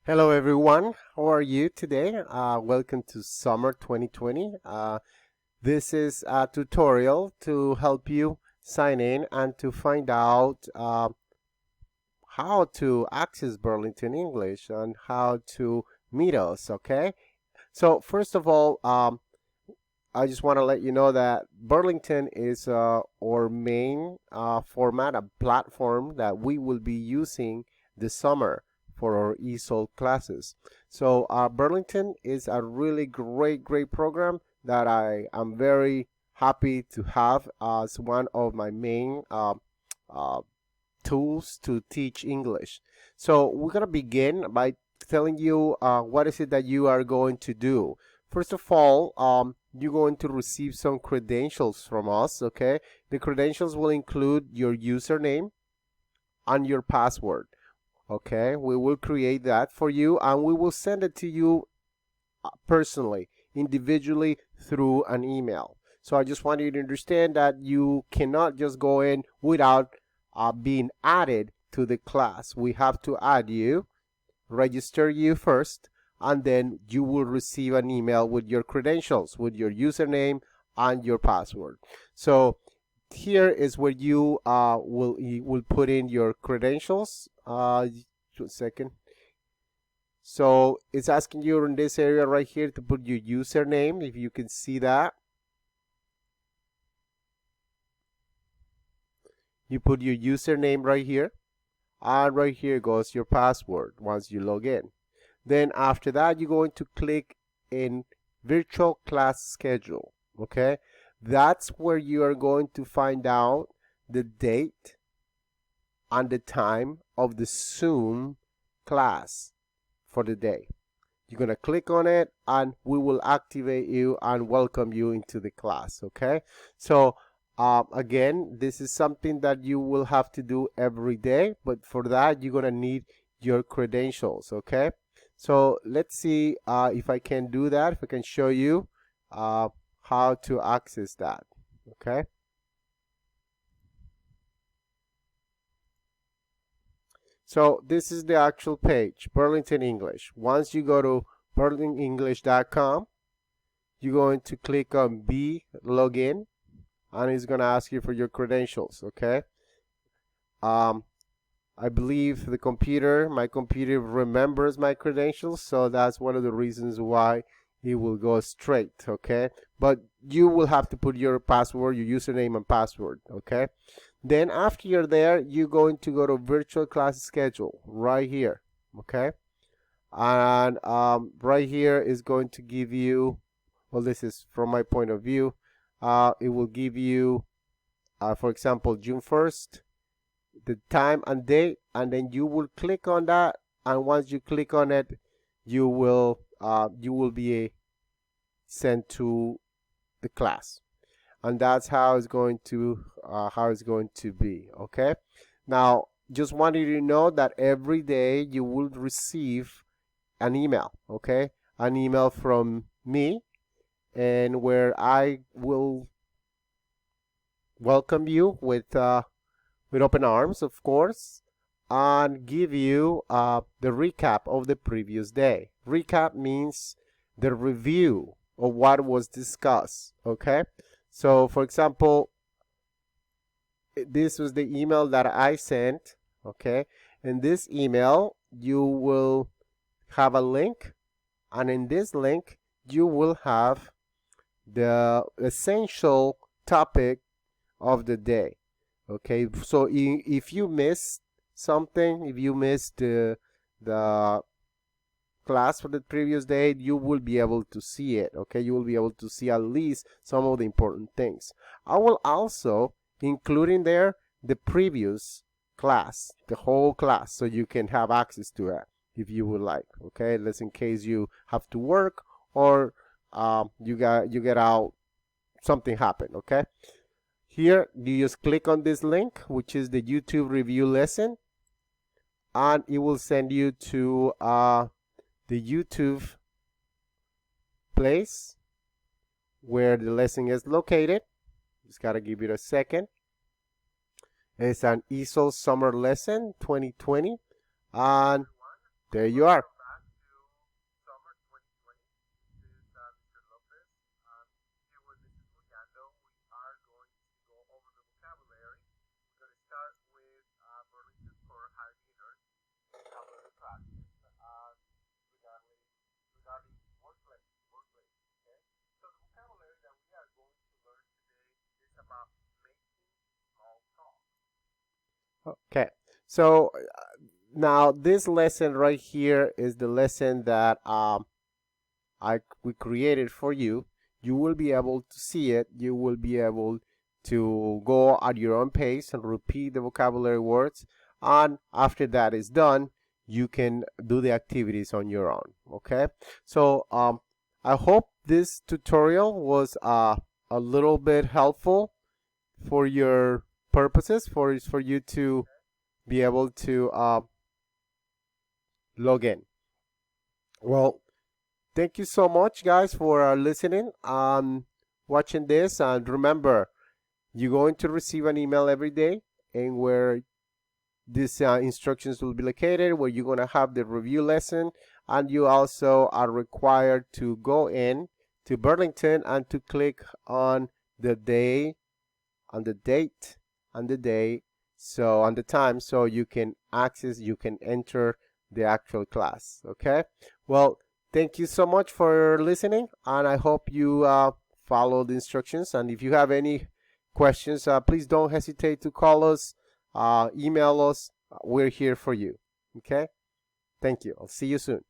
Hello everyone, how are you today? Welcome to summer 2020. This is a tutorial to help you sign in and to find out how to access Burlington English and how to meet us, okay? So first of all, I just want to let you know that Burlington is our main format, a platform that we will be using this summer for our ESOL classes. So Burlington is a really great program that I am very happy to have as one of my main uh, tools to teach English. So we're going to begin by telling you what is it that you are going to do. First of all, you're going to receive some credentials from us, okay? The credentials will include your username and your password, okay? We will create that for you and we will send it to you personally, individually through an email. So I just want you to understand that you cannot just go in without being added to the class. We have to add you, register you first, and then you will receive an email with your credentials, with your username and your password. So here is where you will put in your credentials. Just a second. So it's asking you in this area right here to put your username, if you can see that. You put your username right here, and right here goes your password once you log in. Then after that, you're going to click in virtual class schedule, okay? That's where you are going to find out the date and the time of the Zoom class for the day. You're going to click on it and we will activate you and welcome you into the class, okay? So again, this is something that you will have to do every day, but for that you're going to need your credentials, okay? So let's see if I can do that, if I can show you how to access that, okay? So this is the actual page, Burlington English. Once you go to burlingtonenglish.com, you're going to click on B login, and it's going to ask you for your credentials, okay? I believe my computer remembers my credentials, so that's one of the reasons why it will go straight, okay? But you will have to put your password, your username and password, okay? Then after you're there, you're going to go to virtual class schedule right here, okay? And right here is going to give you, well, this is from my point of view, it will give you, for example, June 1st, the time and date, and then you will click on that, and once you click on it, you will be sent to the class, and that's how it's going to be, okay? Now just wanted you to know that every day you will receive an email, okay? An email from me, and where I will welcome you with open arms, of course, and give you the recap of the previous day. Recap means the review of what was discussed, okay? So for example, this was the email that I sent, okay? In this email, you will have a link, and in this link, you will have the essential topic of the day, okay? So if you missed something, if you missed the class for the previous day, you will be able to see it, okay? You will be able to see at least some of the important things. I will also include in there the previous class, the whole class, so you can have access to it if you would like, okay? Just in case you have to work or you get out, something happened, okay? Here you just click on this link, which is the YouTube review lesson, and it will send you to the YouTube place where the lesson is located. Just gotta give it a second. It's an ESOL summer lesson 2020, and there you are. Okay, so now this lesson right here is the lesson that we created for you. You will be able to see it. You will be able to go at your own pace and repeat the vocabulary words. And after that is done, you can do the activities on your own. Okay. So I hope this tutorial was a little bit helpful for your purposes, for you to be able to log in. Well, thank you so much, guys, for listening, watching this. And remember, you're going to receive an email every day, and where these instructions will be located, where you're going to have the review lesson. And you also are required to go in to Burlington and to click on the day, on the date, on the day, so on the time, so you can access, you can enter the actual class. Okay. Well, thank you so much for listening, and I hope you follow the instructions. And if you have any questions, please don't hesitate to call us, email us. We're here for you. Okay. Thank you. I'll see you soon.